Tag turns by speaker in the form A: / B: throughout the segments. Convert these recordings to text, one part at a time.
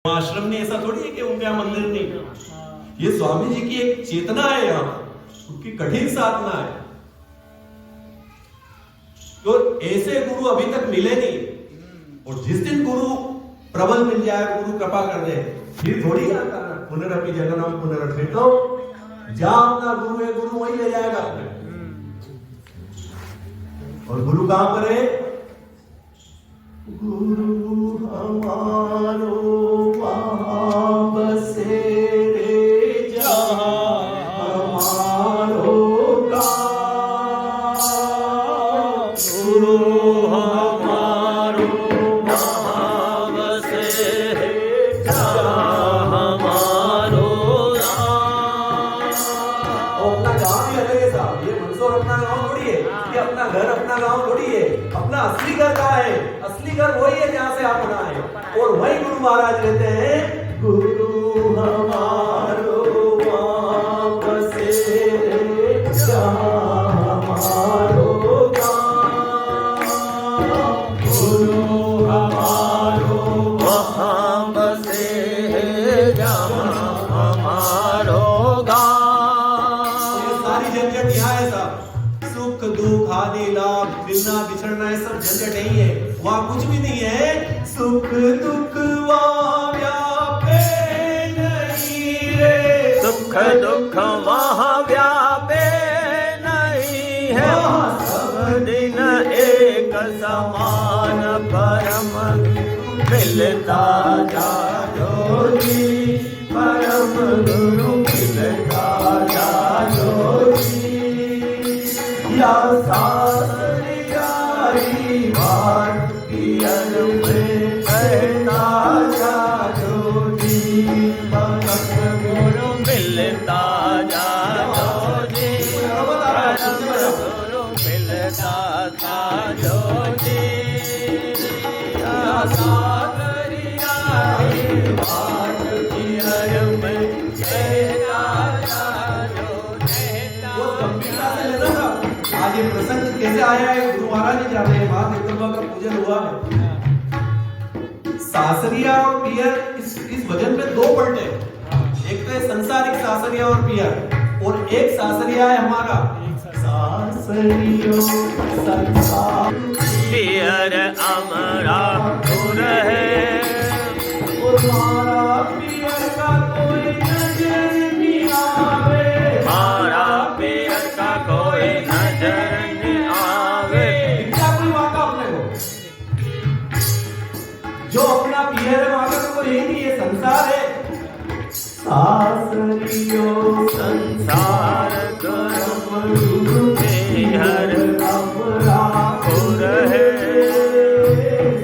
A: आश्रम ने ऐसा थोड़ी है कि उनके यहाँ मंदिर नहीं, ये स्वामी जी की एक चेतना है, यहाँ उनकी कठिन साधना है। तो ऐसे गुरु अभी तक मिले नहीं, और जिस दिन गुरु प्रबल मिल जाए, गुरु कृपा कर दे, फिर थोड़ी आता है पुनरअपि जन्मम पुनरअपीतो, जहां अपना गुरु है गुरु वहीं ले जाएगा अपने। और गुरु कहां पर है? गुरु हमारो वहां बसे रे, जहां हमारो गाँव। गुरु हमारो वहां बसे रे, जहां हमारो गाँव। अपना गाँव ही अलग है साहब, ये मंदसौर अपना गाँव थोड़ी है, ये अपना घर अपना गाँव थोड़ी है। अपना असली घर कहाँ है? असली घर वही है जहाँ से आप बना है, और वही गुरु महाराज कहते हैं, गुरु हमारो वहां बसे रे, जहां हमारो गाँव। गुरु हमारो वहां बसे रे, जहां हमारो गाँव। ये सारी झंझट यहाँ है साहब, सुख दुख आदि लाभ मिलना बिछड़ना ये सब झंझट नहीं है, वहां कुछ भी नहीं है। सुख दुख वहां व्यापे नहीं रे,
B: सुख दुख वहाँ व्यापे नहीं है, सब दिन एक समान परम मिलता जाओ जी, परम गुरु मिलता जाओ जी। या सासरियारी बात पियर में कहता जाओ जी, परम गुरु मिलता जाओ जी, परम गुरु मिलता जाओ जी। या सासरियारी बात पियर में कहता जाओ जी।
A: वो गंभीरता से लेना था। आज ये प्रसंग कैसे आया है गुरु महाराज ही जाने, वहां निकलवा का पूजन हुआ है। सासरिया और पियर, इस भजन में दो पलटे, एक तो है संसारिक सासरिया और पियर, और एक सासरिया है हमारा सासरियो संसार।
B: पियर अमरा पुर है,
A: हमारा पियर का कोई नजर नहीं आवे,
B: हमारा पियर का कोई नजर नहीं आवे।
A: क्या कोई वाका अपने को, जो अपना पियर है वहां का कोई यही नहीं है, संसार है। सासरियो
B: संसार कर्म गुरु पियर
A: अमरा
B: पुर है,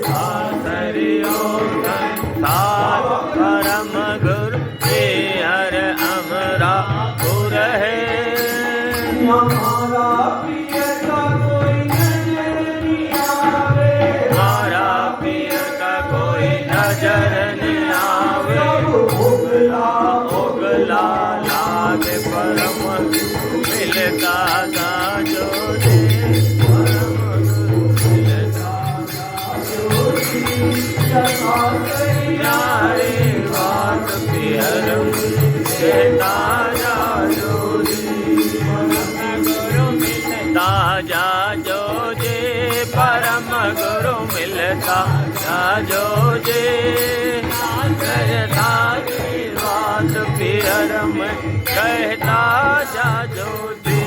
B: सासरियो संसार परम गुरु पियर अमरा पुर है।
A: हमारा पियर का कोई नजर नहीं आवे,
B: हमारा पियर का कोई नजर नहीं आवे।
A: ओगला
B: ओगला लाग परम गुरु मिलता जाओ जी, परम गुरु मिलता जाओ जी। यारे बात पियर मिलता जाओ जी, परम गुरु मिलता जाओ जी, परम गुरु मिलता जाओ जी। कहता जी बात पियर में कहता जाओ जी।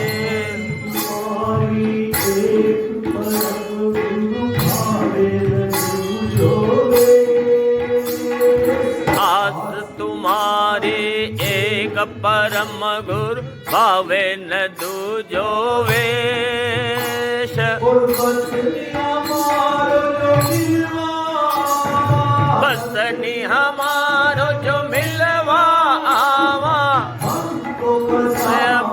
A: स्वामी एक परम गुरु भावे न जोगे,
B: आस तुम्हारी एक परम गुरु भावे न दूजो वेश,
A: और बसनी हमारो जो मिलवा आवा,
B: हमको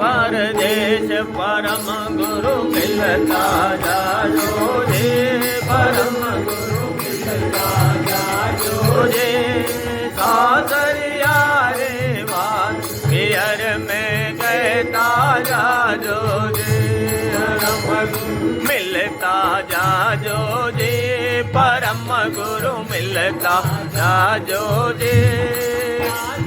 B: परदेश परम गुरु मिलता जाओ जी, परम गुरु मिलता जाओ जी। सासरिया रे बात पियर में कहता जाओ जी, परम गुरु मिलता जाओ जी, परम गुरु मिलता कहता जाजो जी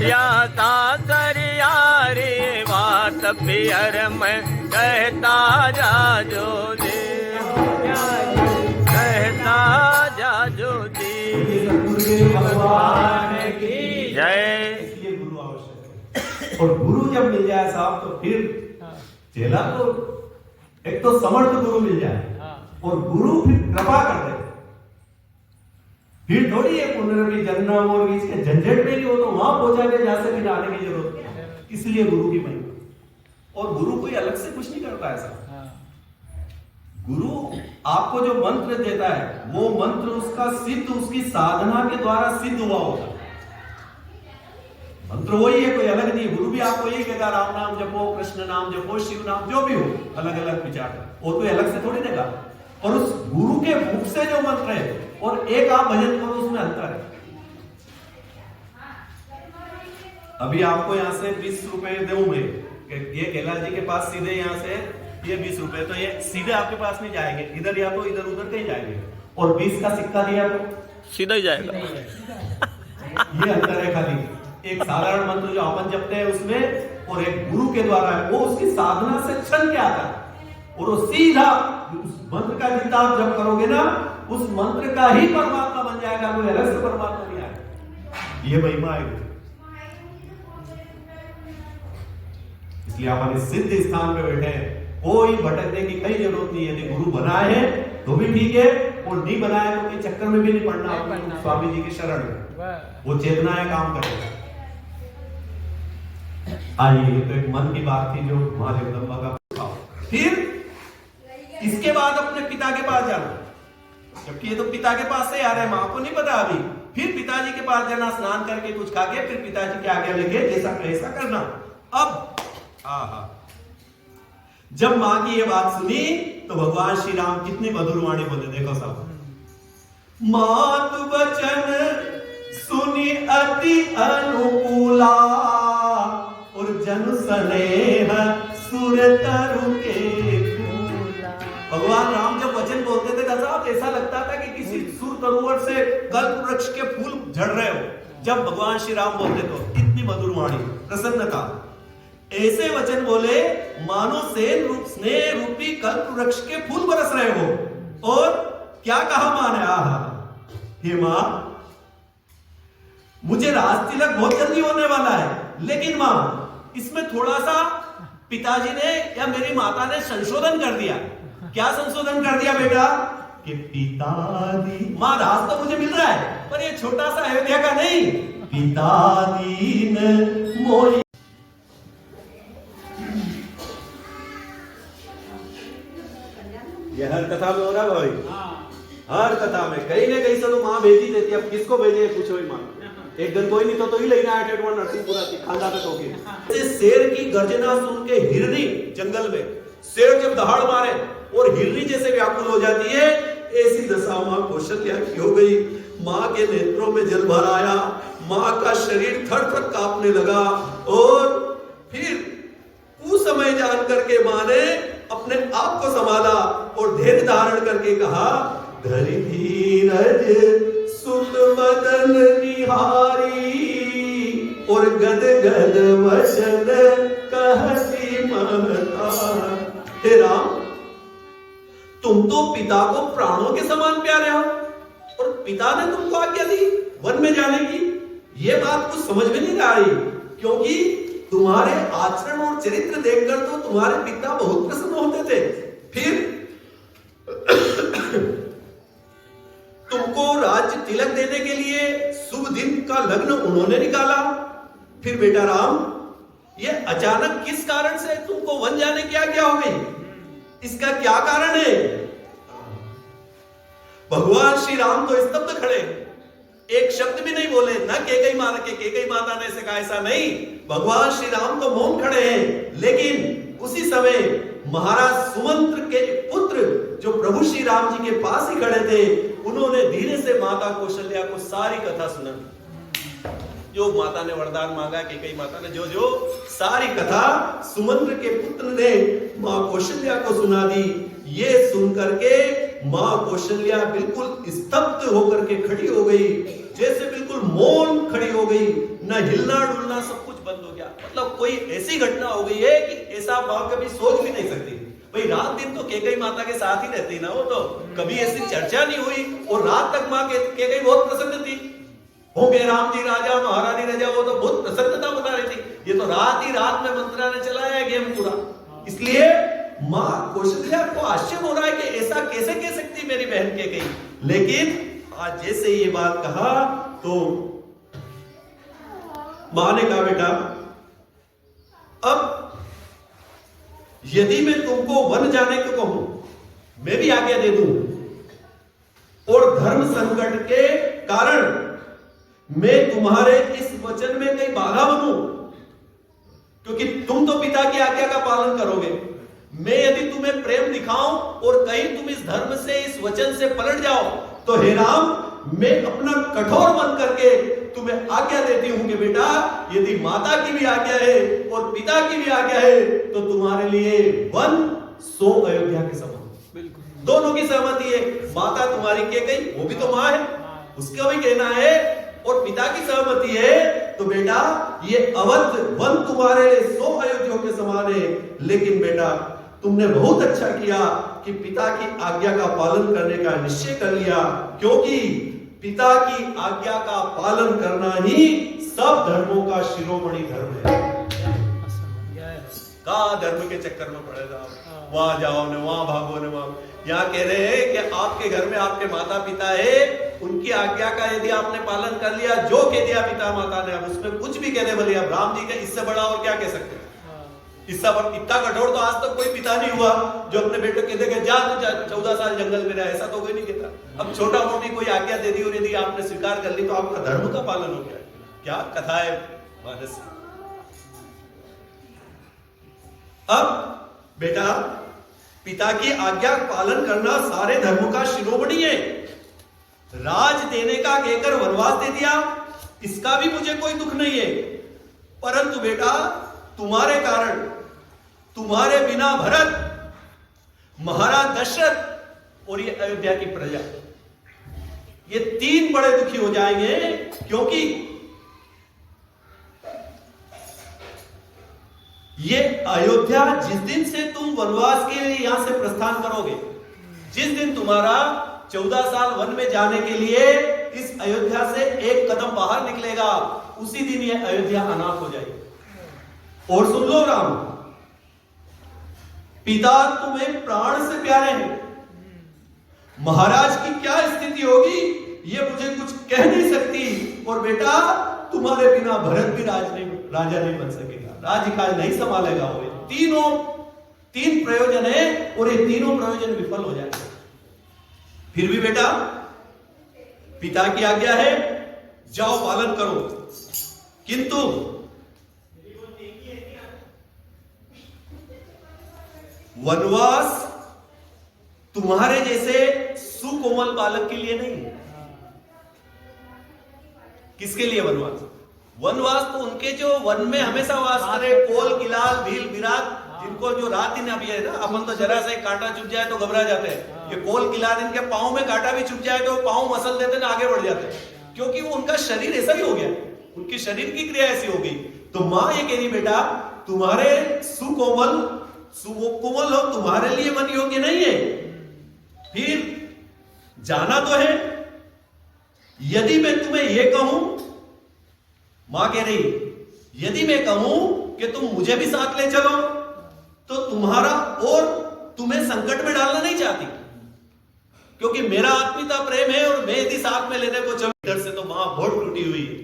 B: या सासरियारी बात पियर में कहता जाजो जी कहता जाजो जी
A: भगवान की
B: जय।
A: इसलिए गुरु आवश्यक है। और गुरु जब मिल जाए साहब तो फिर चेला तो एक तो समर्थ गुरु मिल जाए और गुरु फिर कृपा कर दे। फिर थोड़ी है पुनर्नवी जन्म और इसके झंझट में नहीं हो तो वहां पहुंचाने जा सके आने की जरूरत है। इसलिए गुरु की महिमा। और गुरु कोई अलग से कुछ नहीं करता ऐसा। गुरु आपको जो मंत्र देता है वो मंत्र उसका सिद्ध उसकी साधना के द्वारा सिद्ध हुआ होता है। मंत्र वही है, कोई अलग नहीं। गुरु भी आपको यही कहता राम नाम जपो, कृष्ण नाम जपो, शिव नाम जो भी हो, अलग अलग विचार वो कोई अलग से थोड़ी देगा। और उस गुरु के मुख से जो मंत्र है और एक आप भजन करो उसमें अंतर है। अभी आपको यहाँ से 20 रुपए दूं मैं, ये कैलाश जी के पास सीधे यहाँ से ये 20 रुपए, तो ये सीधे आपके पास नहीं जाएंगे, इधर या तो इधर उधर कहीं जाएंगे। और 20 का सिक्का दिया तो
B: सीधा ही जाएगा।
A: ये अंतर है खाली। एक साधारण मंत्र जो अपन जपते हैं उसमें और एक गुरु के द्वारा है, वो उसकी साधना से क्षण के आता है और वो सीधा उस मंत्र का जितना आप जप करोगे ना उस मंत्र का ही परमात्मा बन जाएगा, कोई अलग से परमात्मा नहीं आएगा। ये महिमा है। इसलिए अपन इस सिद्ध स्थान पे बैठे हैं, कोई भटकने की कई जरूरत नहीं है। यदि गुरु बनाए हैं तो भी ठीक है और नहीं बनाए तो कोई चक्कर में भी नहीं पड़ना। स्वामी जी की शरण में वो चेतना है, काम करेगा। आइए, तो एक मन की बात थी जो मां जगदम्बा का। फिर इसके बाद अपने पिता के पास जाना, जबकि ये तो पिता के पास से आ रहे हैं, मां को नहीं पता अभी। फिर पिताजी के पास जाना, स्नान करके कुछ खा के फिर पिताजी के आगे लेके जैसा ऐसा करना। अब जब मां की ये बात सुनी तो भगवान श्री राम कितनी मधुर वाणी बोले, देखो सब। मात वचन सुनी अति अनुकूला और जन स्नेह सुर तरु के फूला। भगवान राम जब वचन बोलते थे साहब ऐसा लगता था कि किसी सुर तरुवर से कल्प वृक्ष के फूल झड़ रहे हो। जब भगवान श्री राम बोलते तो इतनी मधुर वाणी, प्रसन्नता, ऐसे वचन बोले मानो सेन रूप स्नेह रूपी कल्प वृक्ष के फूल बरस रहे हो। और क्या कहा मां ने, हे मां मुझे राज तिलक बहुत जल्दी होने वाला है, लेकिन मां इसमें थोड़ा सा पिताजी ने या मेरी माता ने संशोधन कर दिया। क्या संशोधन कर दिया बेटा? कि पिताजी, मां राज तो मुझे मिल रहा है पर ये छोटा सा अयोध्या का नहीं। पिताजी ने मोई ये हर कथा में हो रहा भाई। हर कथा में कहीं ना कहीं से तो मां भेजी देती है। अब किसको भेजे पूछो ही मां। एक दिन कोई नहीं तो ही लेना है टेटवा नरसिंहपुरा की खानदान पे होके। शेर की गर्जना सुन के हिरनी जंगल में, शेर जब दहाड़ मारे और हिरनी जैसे व्याकुल हो जाती है, ऐसी दशा मां कौशल्या की हो गई। मां के नेत्रों में जल भर आया, मां का शरीर थर थर कांपने लगा। और फिर उस समय जान करके मां ने अपने आप को संभाला और धैर्य धारण करके कहा, धरि धीरज सुत मदन निहारी और गद गद वचन कहती महता। हे राम, तुम तो पिता को प्राणों के समान प्यारे हो और पिता ने तुमको आज्ञा दी वन में जाने की। ये बात कुछ समझ में नहीं आ रही, क्योंकि तुम्हारे आचरण और चरित्र देखकर तो तुम्हारे पिता बहुत प्रसन्न होते थे। फिर तुमको राज्य तिलक देने के लिए शुभ दिन का लग्न उन्होंने निकाला। फिर बेटा राम, ये अचानक किस कारण से तुमको वन जाने की आज्ञा हो गई? इसका क्या कारण है? भगवान श्री राम तो स्तब्ध खड़े, एक शब्द भी नहीं बोले। न केकई माता ने ऐसे कहा, ऐसा नहीं। भगवान श्री राम तो मौन खड़े हैं। लेकिन उसी समय महाराज सुमंत्र के पुत्र जो प्रभु श्री राम जी के पास ही खड़े थे, उन्होंने धीरे से माता कौशल्या को सारी कथा सुना। जो माता ने वरदान मांगा, केकई माता ने जो सारी कथा सुमंत्र के पुत्र ने मां कौशल्या को सुना दी। ये सुन करके
C: मां कौशल्या बिल्कुल स्तब्ध होकर के खड़ी हो गई, जैसे बिल्कुल मौन खड़ी हो गई, न हिलना डुलना, सब कुछ बंद हो गया। मतलब कोई ऐसी घटना हो गई है कि ऐसा मां कभी सोच भी नहीं सकती। भाई रात दिन तो कैकेयी माता के साथ ही रहती ना, वो तो कभी ऐसी चर्चा नहीं हुई। और रात तक मां कैकेयी बहुत प्रसन्न थी, होंगे राम जी राजा महारानी राजा, वो तो बहुत प्रसन्नता बता रही थी। ये तो रात ही रात में मंत्रा ने चलाया गेम पूरा। इसलिए मां कौशल्या को आश्चर्य हो रहा है कि ऐसा कैसे कह सकती मेरी बहन कैकेयी। लेकिन आज जैसे ये बात कहा तो मां ने कहा, बेटा अब यदि मैं तुमको वन जाने को कहूं, मैं भी आज्ञा दे दूं, और धर्म संकट के कारण मैं तुम्हारे इस वचन में कहीं बाधा बनूं, क्योंकि तुम तो पिता की आज्ञा का पालन करोगे, मैं यदि तुम्हें प्रेम दिखाऊं और कहीं तुम इस धर्म से, इस वचन से पलट जाओ, तो हे राम, मैं अपना कठोर बन करके तुम्हें आज्ञा देती हूं कि बेटा यदि माता की भी आज्ञा है और पिता की भी आज्ञा है तो तुम्हारे लिए वन सो अयोध्या के समान। दोनों की सहमति है। माता तुम्हारी कैकेयी, वो भी तो मां है, उसका भी कहना है, और पिता की सहमति है, तो बेटा ये अवध वन तुम्हारे लिए 100 अयोध्या के समान है। लेकिन बेटा तुमने बहुत अच्छा किया कि पिता की आज्ञा का पालन करने का निश्चय कर लिया, क्योंकि पिता की आज्ञा का पालन करना ही सब धर्मों का शिरोमणि धर्म है। कहा धर्म के चक्कर में पड़े जाओ, वहां जाओ न वहां भागो न वहां। यहाँ कह रहे हैं कि आपके घर में आपके माता पिता है, उनकी आज्ञा का यदि आपने पालन कर लिया, जो कह दिया पिता माता ने, अब उसमें कुछ भी कहने बोले, अब राम जी का इससे बड़ा और क्या कह सकते हैं। इससे इतना कठोर तो आज तक कोई पिता नहीं हुआ जो अपने बेटे कहते कि जा तू 14 साल जंगल में रहा, ऐसा तो कोई नहीं कहता। अब छोटा मोटी कोई आज्ञा दे दी और यदि आपने स्वीकार कर ली तो आपका धर्म का पालन हो गया। क्या कथा है मानस। अब बेटा पिता की आज्ञा पालन करना सारे धर्मों का शिरोमणि है। राज देने का कहकर वनवास दे दिया, इसका भी मुझे कोई दुख नहीं है, परंतु बेटा तुम्हारे कारण, तुम्हारे बिना भरत, महाराज दशरथ और ये अयोध्या की प्रजा, ये 3 बड़े दुखी हो जाएंगे। क्योंकि ये अयोध्या जिस दिन से तुम वनवास के लिए यहां से प्रस्थान करोगे, जिस दिन तुम्हारा 14 साल वन में जाने के लिए इस अयोध्या से एक कदम बाहर निकलेगा, उसी दिन ये अयोध्या अनाथ हो जाएगी। और सुन लो राम, पिता तुम्हें प्राण से प्यारे हैं, महाराज की क्या स्थिति होगी ये मुझे कुछ कह नहीं सकती। और बेटा तुम्हारे बिना भरत भी राजा नहीं बन सकेगा, राज्यकाल नहीं संभालेगा। वो 3 प्रयोजन है और ये तीनों प्रयोजन विफल हो जाएंगे। फिर भी बेटा पिता की आज्ञा है, जाओ पालन करो, किंतु वनवास तुम्हारे जैसे सुकोमल बालक के लिए नहीं। किसके लिए वनवास? वनवास तो उनके जो वन में हमेशा वास करे, कोल किलाल भील विराट, जिनको जो रात दिन अभी है ना, अपन तो जरा से कांटा चुभ जाए तो घबरा जाते हैं, ये कोल किलाल इनके पांव में कांटा भी चुभ जाए तो पांव मसल देते ना, आगे बढ़ जाते हैं, क्योंकि वो उनका शरीर ऐसा ही हो गया, उनकी शरीर की क्रिया ऐसी हो गई। तो मां ये कह रही बेटा तुम्हारे सुकोमल हो, तुम्हारे लिए मन योग्य नहीं है। फिर जाना तो है, यदि मैं तुम्हें यह कहूं, मां कह रही यदि मैं कहूं कि तुम मुझे भी साथ ले चलो तो तुम्हारा और तुम्हें संकट में डालना नहीं चाहती, क्योंकि मेरा आत्मीयता प्रेम है और मैं यदि साथ में लेने को चलूं, इधर से तो मां बहुत टूटी हुई है।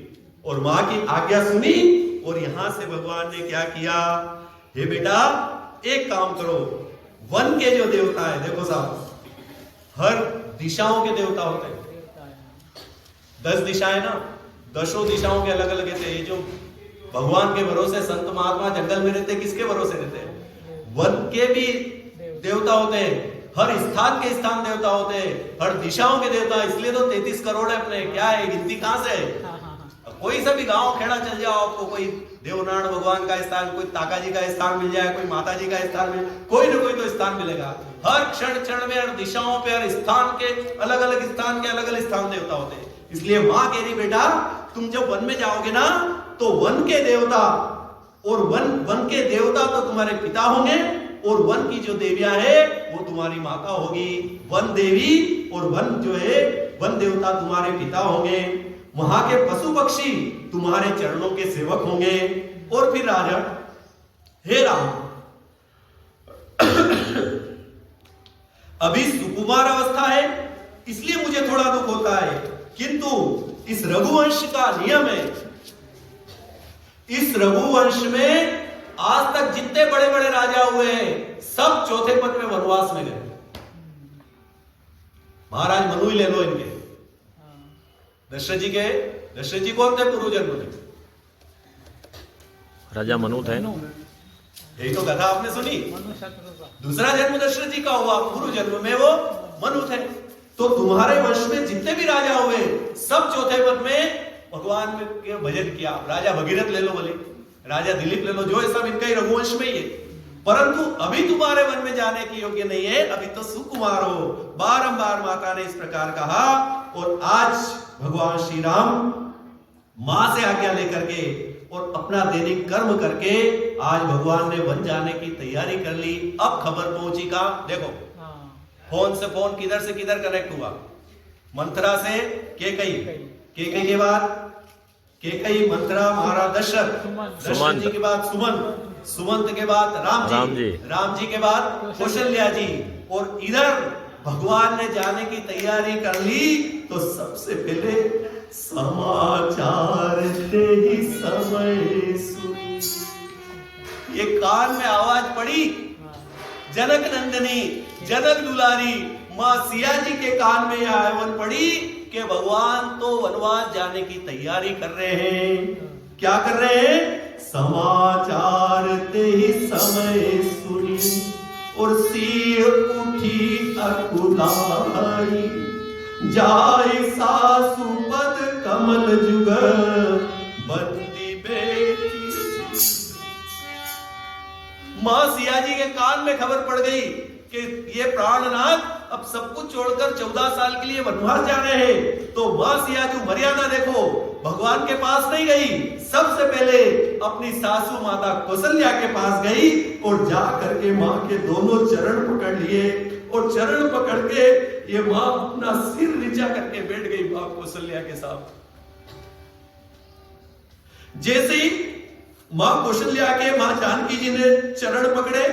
C: और मां की आज्ञा सुनी और यहां से भगवान ने क्या किया, हे बेटा एक काम करो, वन के जो देवता है, देखो साहब हर दिशाओं के देवता होते हैं, 10 दिशाएं ना, 10 दिशाओं के अलग अलग रहते हैं। ये जो भगवान के भरोसे संत महात्मा जंगल में रहते, किसके भरोसे रहते हैं? वन के भी देवता होते हैं, हर स्थान के स्थान देवता होते हैं, हर दिशाओं के देवता। इसलिए तो 33 करोड़ है अपने, क्या है गिनती कहां से है? कोई सा भी गांव खेड़ा चल जाओ, आपको कोई देवनारायण भगवान का स्थान, कोई ताका जी का स्थान मिल जाए, कोई माता जी का स्थान मिल, कोई ना कोई तो स्थान मिलेगा। हर क्षण क्षण में, हर दिशाओं पे, हर स्थान के अलग अलग स्थान देवता होते हैं। इसलिए मां कह रही बेटा तुम जब वन में जाओगे ना तो वन के देवता और वन के देवता तो तुम्हारे पिता होंगे और वन की जो देवियां है वो तुम्हारी माता होगी। वन देवी और वन जो है वन देवता तुम्हारे पिता होंगे। वहां के पशु पक्षी तुम्हारे चरणों के सेवक होंगे। और फिर राजा, हे राम अभी सुकुमार अवस्था है इसलिए मुझे थोड़ा दुख होता है, किंतु इस रघुवंश का नियम है, इस रघुवंश में आज तक जितने बड़े बड़े राजा हुए हैं सब चौथे पद में वनवास में गए। महाराज मनु ही ले लो इनके, दशरथ जी कौन थे पूर्व जन्म में?
A: राजा मनु थे।
C: यही तो कथा आपने सुनी। दूसरा जन्म दशरथ जी का हुआ, पूर्व जन्म में वो मनु थे। तो तुम्हारे वंश में जितने भी राजा हुए सब चौथे पद में भगवान के भजन किया। राजा भगीरथ ले लो, बोले राजा दिलीप ले लो, जो है सब इनका ही रघुवंश में ही है। परंतु अभी तुम्हारे वन में जाने के योग्य नहीं है, अभी तो सुकुमार हो। बारंबार माता ने इस प्रकार कहा और आज भगवान श्री राम मां से आज्ञा लेकर के और अपना दैनिक कर्म करके आज भगवान ने वन जाने की तैयारी कर ली। अब खबर पहुंची का देखो, फोन से फोन किधर से किधर कनेक्ट हुआ। मंथरा से केकई के बाद केकई, मंथरा महाराज दशरथ जी के बाद सुमंत के बाद राम जी के बाद कौशल्या जी। और इधर भगवान ने जाने की तैयारी कर ली तो सबसे पहले समाचार ते ही समय सुनी, ये कान में आवाज पड़ी। जनक नंदनी, जनक दुलारी मां सिया जी के कान में यह आवाज पड़ी कि भगवान तो वनवास जाने की तैयारी कर रहे हैं। क्या कर रहे हैं? समाचार ते ही समय सुनी और सिर उठी अकुलाई, जाय सासु पद कमल जुग बंदी बेटी। मां सिया जी के कान में खबर पड़ गई कि ये प्राणनाथ अब सब कुछ छोड़कर 14 साल के लिए वनवास जा रहे हैं। तो मां सिया जी मर्यादा देखो, भगवान के पास नहीं गई, सबसे पहले अपनी सासू माता कौशल्या के पास गई और जा करके मां के दोनों चरण पकड़ लिए और चरण पकड़ के ये मां अपना सिर नीचा करके बैठ गई मां कौशल्या के साथ। जैसे ही मां कौशल्या के मां जानकी जी ने चरण पकड़े,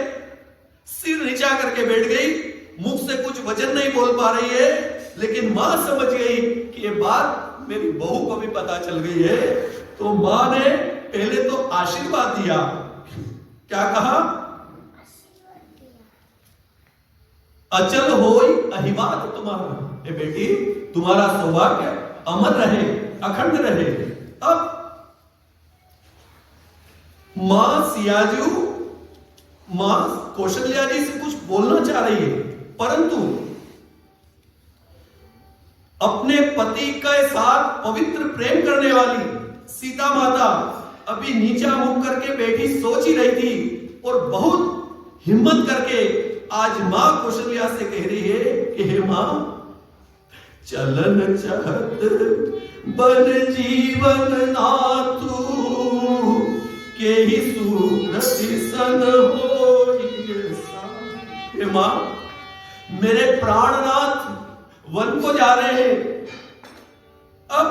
C: सिर नीचा करके बैठ गई। मुख से कुछ वचन नहीं बोल पा रही है, लेकिन मां समझ गई कि ये बात मेरी बहू को भी पता चल गई है। तो मां ने पहले तो आशीर्वाद दिया। क्या कहा? अचल होई अहिबात तुम्हारा, ए बेटी तुम्हारा सौभाग्य अमर रहे, अखंड रहे। अब मां सियाजू मां कौशल्या जी से कुछ बोलना चाह रही है, परंतु अपने पति के साथ पवित्र प्रेम करने वाली सीता माता अभी नीचा मुख करके बैठी सोच ही रही थी और बहुत हिम्मत करके आज मां कौशल्या से कह रही है कि हे मां, चलन चहत बन जीवन नातू के ही सुकृति सन होइए सा। हे मां, मेरे प्राणनाथ वन को जा रहे हैं, अब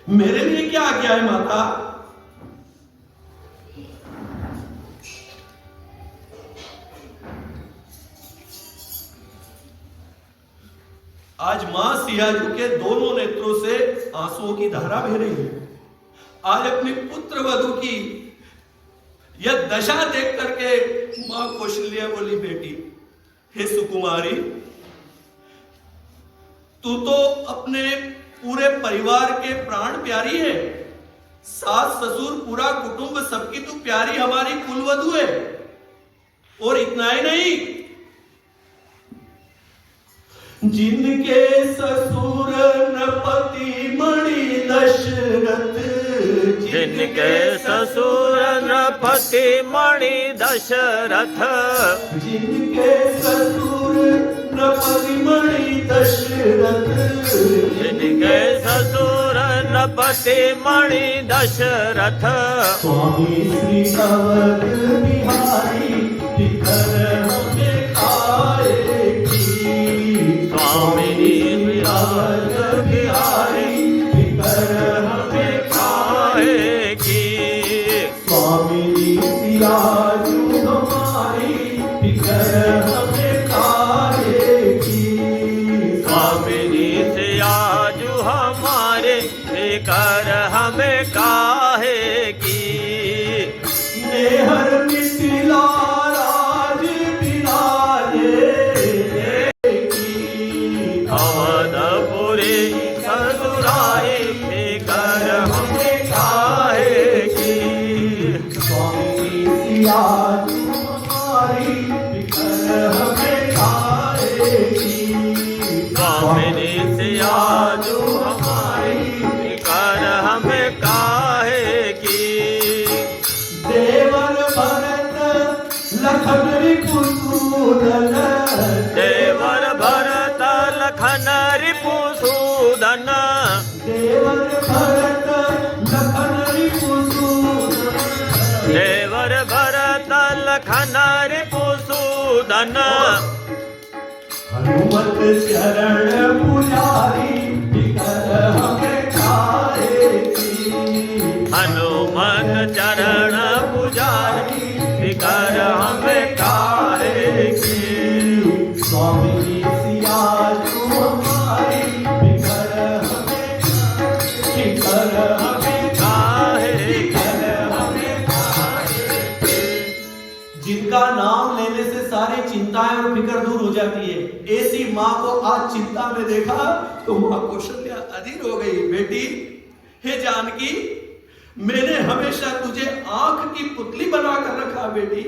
C: मेरे लिए क्या आज्ञा है माता? आज मां सियाजू के दोनों नेत्रों से आंसुओं की धारा बह रही है। आज अपनी पुत्र वधू की यह दशा देख करके मां कौशल्या बोली, बेटी हे सुकुमारी, तू तो अपने पूरे परिवार के प्राण प्यारी है, सास ससुर पूरा कुटुंब सबकी तू प्यारी हमारी कुलवधू है। और इतना ही नहीं, जिनके ससुर नृपति मणि दशरथ,
A: जिनके ससुर नृपति नपति मणि दशरथ
C: जिनके ससुर नपति मणि दशरथ,
A: जिनके ससुर नपति मणि दशरथ,
C: स्वामी श्री अवध बिहारी बिकर हमें खाएगी,
A: स्वामी विराज बिहारी
C: बिकर हमें
A: खाएगी,
C: स्वामी सियाजू हमारी बिकर हमें खाएगी,
A: स्वामिनी से आजू हमारे फिकर हमें काहेगी,
C: नेहर मिथिला राज बिराजे
A: अवधपुरी ससुराए फिकर हमें काहेगी,
C: स्वामी सियाजू हमारी बिकर हमें खाएगी,
A: स्वामिनी से आजू हमारी फिकर हमें काहेगी,
C: देवर भरत लखन रिपुसूदन,
A: देवर भरत लखन रिपुसूदन,
C: देवर भरत लखन रिपुसूदन,
A: देवर भरत लखन रिपुसूदन,
C: हनुमत चरण पुजारी बिकर हमें खाएगी,
A: हनुमत चरण पुजारी फिकर हमें काहेगी,
C: स्वामी सियाजू हमारी बिकर हमें
A: काहेगी,
C: जिनका नाम लेने से सारी चिंताएं और फिक्र दूर हो जाती है, ऐसी माँ को आज चिंता में देखा तो माँ कौशल्या अधीर हो गई। बेटी, हे जानकी, मैंने हमेशा तुझे आंख की पुतली बना कर रखा बेटी।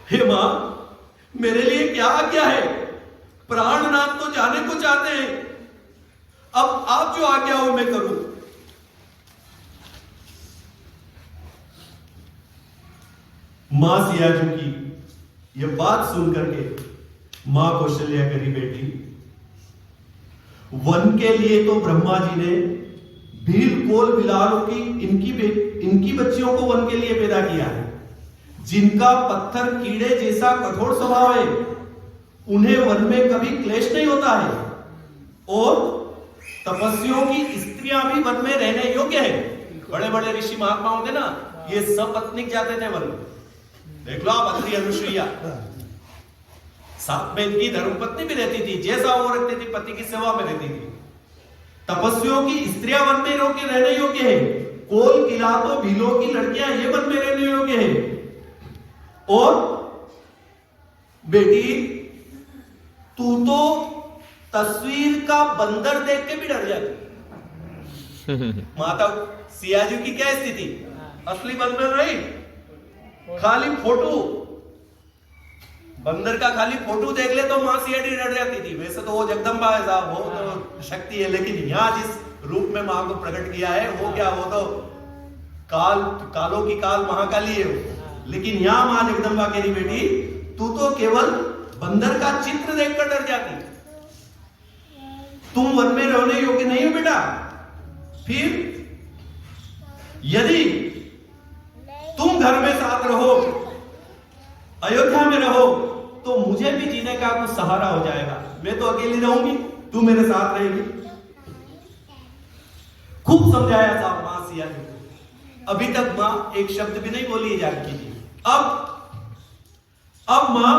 C: हे माँ, मेरे लिए क्या आज्ञा है? प्राणनाथ तो जाने को चाहते हैं, अब आप जो आज्ञा हो मैं करूं। मां सियाजू की यह बात सुनकर के मां कौशल्या करी, बेटी, वन के लिए तो ब्रह्मा जी ने भील कोल बिलालों की इनकी बच्चियों को वन के लिए पैदा किया है। जिनका पत्थर कीड़े जैसा कठोर स्वभाव है, उन्हें वन में कभी क्लेश नहीं होता है, और तपस्वियों की स्त्रियां भी वन में रहने योग्य है। बड़े बड़े ऋषि महात्मा होते ना, ये सब पत्नी जाते थे वन में। देख लो आप, अत्रि अनुसुईया, साथ में इनकी धर्मपत्नी भी रहती थी, जैसा वो रखती थी पति की सेवा में रहती थी। तपस्वियों की स्त्रियां वन में रहने योग्य है, कोल किलातो भीलों की लड़कियां ये वन में रहने योग्य है। और बेटी, तू तो तस्वीर का बंदर देख के भी डर जाती। माता सियाजू की क्या स्थिति? असली बंदर नहीं, खाली फोटो, बंदर का खाली फोटो देख ले तो मां सियाजी डर जाती थी। वैसे तो वो जगदम्बा है साहब, वो तो शक्ति है, लेकिन यहां जिस रूप में मां को प्रकट किया है वो क्या, वो तो कालों की काल महाकाली है। लेकिन यहां मां जगदम्बा कह रही, बेटी तू तो केवल बंदर का चित्र देखकर डर जाती, तुम वन में रहने योग्य नहीं हो बेटा। फिर यदि तुम घर में साथ रहो, अयोध्या में रहो, तो मुझे भी जीने का कुछ सहारा हो जाएगा। मैं तो अकेली रहूंगी, तू मेरे साथ रहेगी। खूब समझाया साहब मां सिया जी को। अभी तक मां एक शब्द भी नहीं बोली जानकी जी। अब मां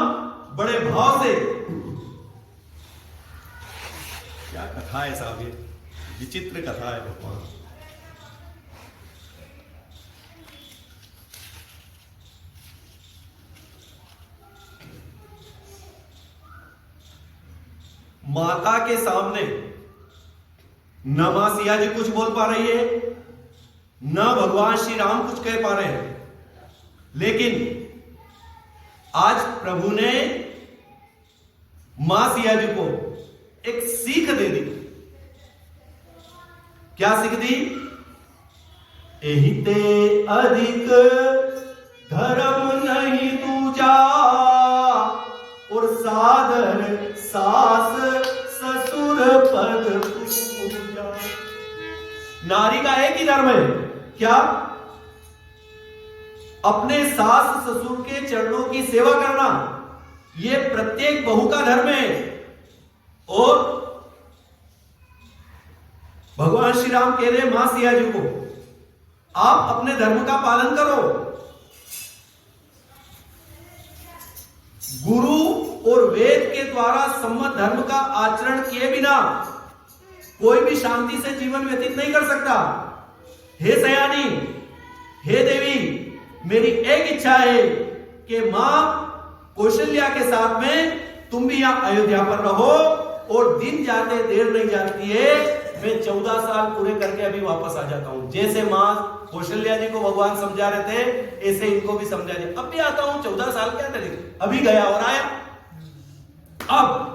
C: बड़े भाव से, क्या कथा है साहब, ये विचित्र कथा है भगवान। माता के सामने न मां सिया जी कुछ बोल पा रही है, न भगवान श्री राम कुछ कह पा रहे हैं, लेकिन आज प्रभु ने मां सिया जी को एक सीख दे दी। क्या सीख दी? एहिते अधिक धर्म नहीं दूजा, और सादर सास ससुर पद पूजा। नारी का एक ही धर्म है, क्या? अपने सास ससुर के चरणों की सेवा करना, ये प्रत्येक बहू का धर्म है। और भगवान श्री राम कह रहे मां सिया जी को, आप अपने धर्म का पालन करो। गुरु और वेद के द्वारा सम्मत धर्म का आचरण किए बिना कोई भी शांति से जीवन व्यतीत नहीं कर सकता। हे सयानी, हे देवी, मेरी एक इच्छा है कि मां कौशल्या के साथ में तुम भी यहां अयोध्या पर रहो, और दिन जाते देर नहीं जाती है, मैं 14 साल पूरे करके अभी वापस आ जाता हूं। जैसे मां कौशल्या जी को भगवान समझा रहे थे, ऐसे इनको भी समझा रहे, अब भी आता हूं, 14 साल क्या करेंगे, अभी गया और आया। अब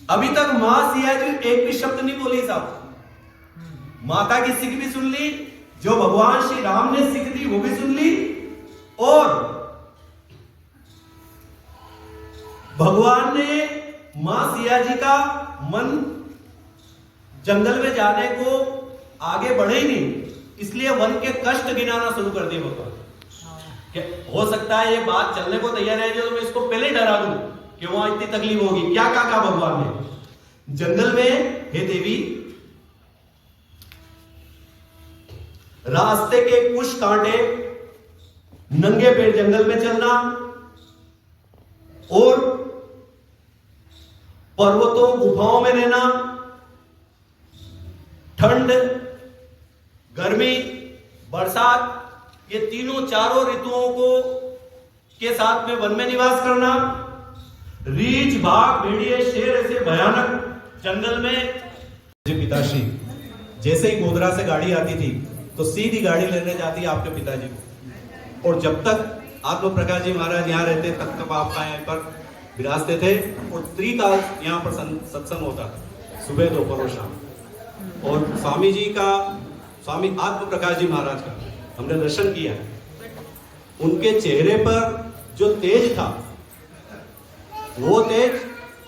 C: अभी तक मां सिया जी एक भी शब्द नहीं बोली साहब, माता की सीख भी सुन ली, जो भगवान श्री राम ने सीख दी वो भी सुन ली, और भगवान ने मां सिया जी का मन जंगल में जाने को आगे बढ़े ही नहीं, इसलिए वन के कष्ट गिनाना शुरू कर दिए भगवान। हो सकता है ये बात चलने को तैयार है जो मैं इसको पहले ही डरा दूं कि वहां इतनी तकलीफ होगी। क्या कहा भगवान ने जंगल में, हे देवी, रास्ते के कुछ कांटे, नंगे पैर जंगल में चलना, और पर्वतों गुफाओं में रहना, ठंड, गर्मी, बरसात, ये तीनों चारों ऋतुओं को के साथ में वन में निवास करना, रीछ, बाघ, भेड़िए, शेर, ऐसे भयानक जंगल में। जी पिताश्री, जैसे ही गोधरा से गाड़ी आती थी तो सीधी गाड़ी लेने जाती आपके पिताजी को, और जब तक आत्म प्रकाश जी महाराज यहाँ रहते तब तक आप यहाँ पर विराजते थे, और त्रिकाल यहाँ पर सत्संग होता था, सुबह दोपहर और शाम। और स्वामी जी का, स्वामी आत्म प्रकाश जी महाराज का हमने दर्शन किया, उनके चेहरे पर जो तेज था वो तेज,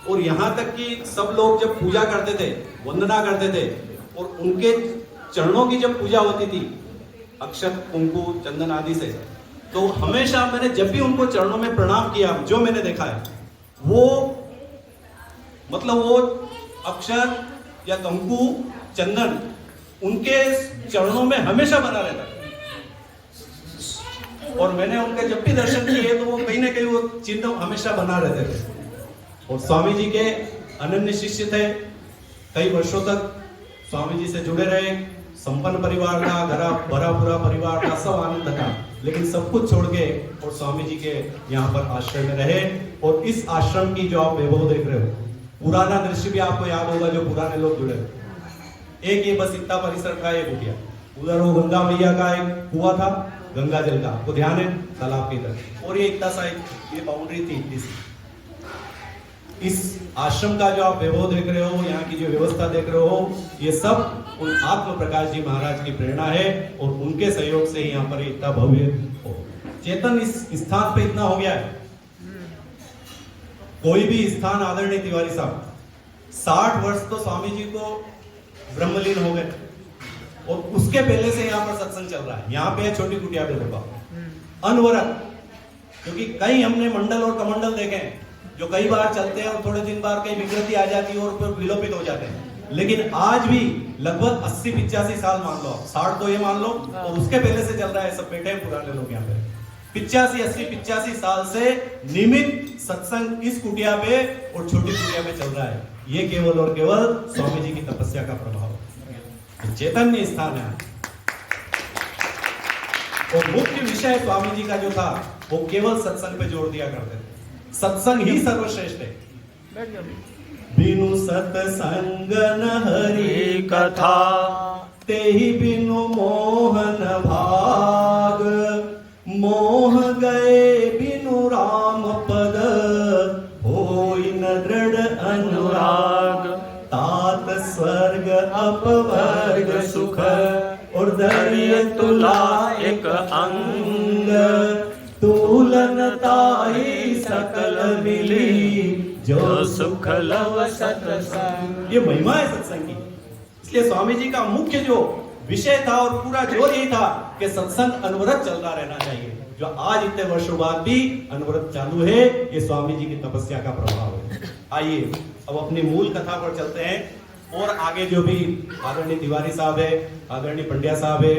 C: और यहां तक कि सब लोग जब पूजा करते थे, वंदना करते थे, और उनके चरणों की जब पूजा होती थी अक्षत, कुंकु, चंदन आदि से, तो हमेशा मैंने जब भी उनको चरणों में प्रणाम किया, जो मैंने देखा है वो मतलब वो अक्षर या कंकु, चंदन उनके चरणों में हमेशा बना रहता था। और मैंने उनके जब भी दर्शन किए तो वो कहीं ना कहीं वो चिन्ह हमेशा बना रहते थे। और स्वामी जी के अनन्य शिष्य थे, कई वर्षों तक स्वामी जी से जुड़े रहे, संपन्न परिवार था, भरा पूरा परिवार था, सब आनंद था, लेकिन सब कुछ छोड़ के और स्वामी जी के यहाँ पर आश्रम में रहे। और इस आश्रम की जो आप वैभव देख रहे हो, पुराना दृश्य भी आपको याद होगा, जो पुराने लोग जुड़े, एक ये बस इतना परिसर का एक कुटिया, उधर वो गंगा मैया का एक कुआं था, गंगा जल का, आपको ध्यान है, तालाब की तरफ, और ये इतना सा ये बाउंड्री थी इतनी सी। इस आश्रम का जो आप वैभव देख रहे हो, यहाँ की जो व्यवस्था देख रहे हो, ये सब उन आत्म प्रकाश जी महाराज की प्रेरणा है, और उनके सहयोग से यहाँ पर इतना भव्य हो। चेतन इस स्थान पे इतना हो गया है, कोई भी स्थान आदरणीय तिवारी साहब 60 वर्ष तो स्वामी जी को ब्रह्मलीन हो गए, और उसके पहले से यहाँ पर सत्संग चल रहा है। यहाँ पे छोटी कुटिया पे देखो अनवरत, क्योंकि कई हमने मंडल और कमंडल देखे हैं जो कई बार चलते हैं और थोड़े दिन बाद कई विकृति आ जाती है और फिर विलोपित हो जाते हैं, लेकिन आज भी लगभग 80-85 साल मान लो, 60 तो ये मान लो, और उसके पहले से चल रहा है, सब बैठे हैं पुराने लोग यहाँ पे, 85 साल से नियमित सत्संग इस कुटिया पे और छोटी कुटिया पे चल रहा है। ये केवल और केवल स्वामी जी की तपस्या का प्रभाव, चैतन्य स्थान है। और मुख्य विषय स्वामी जी का जो था वो केवल सत्संग पे जोर दिया करते थे, सत्संग ही सर्वश्रेष्ठ है। बिनु सत्संग न हरि कथा, ते ही बिनु मोहन भाग, मोह गए बिनु राम पद, होई न दृढ़ अनुराग, तात स्वर्ग अपवर्ग सुख, और
A: और धैर्य तुला एक अंग, तूलन ताई सकल मिली, जो सुख लव सत्संग। ये महिमा है सत्संग की। इसलिए स्वामी जी का मुख्य जो विषय था और पूरा जोर यही था कि सत्संग अनवरत चलता रहना चाहिए। जो आज इतने वर्षों बाद भी अनवरत चालू है, ये स्वामी जी की तपस्या का प्रभाव है। आइए अब अपनी मूल कथा पर चलते हैं और आगे जो भी आदरणीय तिवारी साहब है, आदरणीय पंड्या साहब है,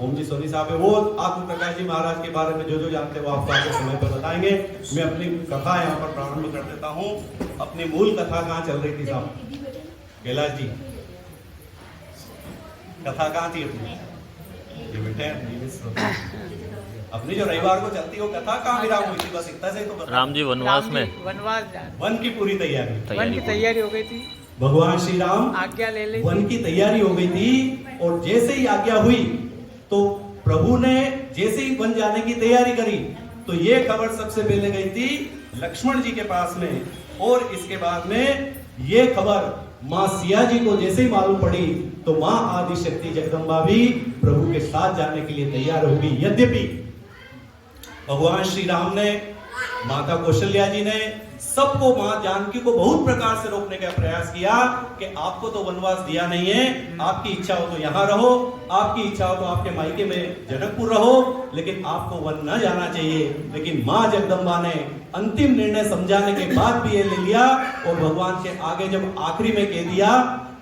A: ओम जी सोनी साहब है, वो आत्म प्रकाश जी महाराज के बारे में जो जानते हैं वो आपको आगे समय पर बताएंगे। मैं अपनी कथा यहाँ पर प्रारंभ कर देता हूँ। अपनी मूल कथा कहाँ चल रही थी साहब? कैलाश जी, कथा कहाँ थी अपनी? ये बैठे हैं अपनी जो रविवार को चलती है वो कथा कहाँ विराम हुई थी? बस इतना से तो बता। राम जी वनवास में,
C: वन की पूरी तैयारी,
D: वन की तैयारी हो गई थी।
C: भगवान श्री राम
D: आज्ञा ले ली,
C: वन की तैयारी हो गई थी और जैसे ही आज्ञा हुई तो प्रभु ने जैसे ही वन जाने की तैयारी करी तो ये खबर सबसे पहले गई थी लक्ष्मण जी के पास में, और इसके बाद में ये खबर माँ सिया जी को जैसे ही मालूम पड़ी तो माँ आदि शक्ति जगदम्बा भी प्रभु के साथ जाने के लिए तैयार हो गई। यद्यपि भगवान श्री राम ने, माता कौशल्या जी ने सबको, मां जानकी को बहुत प्रकार से रोकने का प्रयास किया कि आपको तो वनवास दिया नहीं है, आपकी इच्छा हो तो यहाँ रहो, आपकी इच्छा हो तो आपके मायके में जनकपुर रहो, लेकिन आपको वन न जाना चाहिए। लेकिन मां जगदम्बा ने अंतिम निर्णय समझाने के बाद भी ये ले लिया और भगवान के आगे जब आखिरी में कह दिया,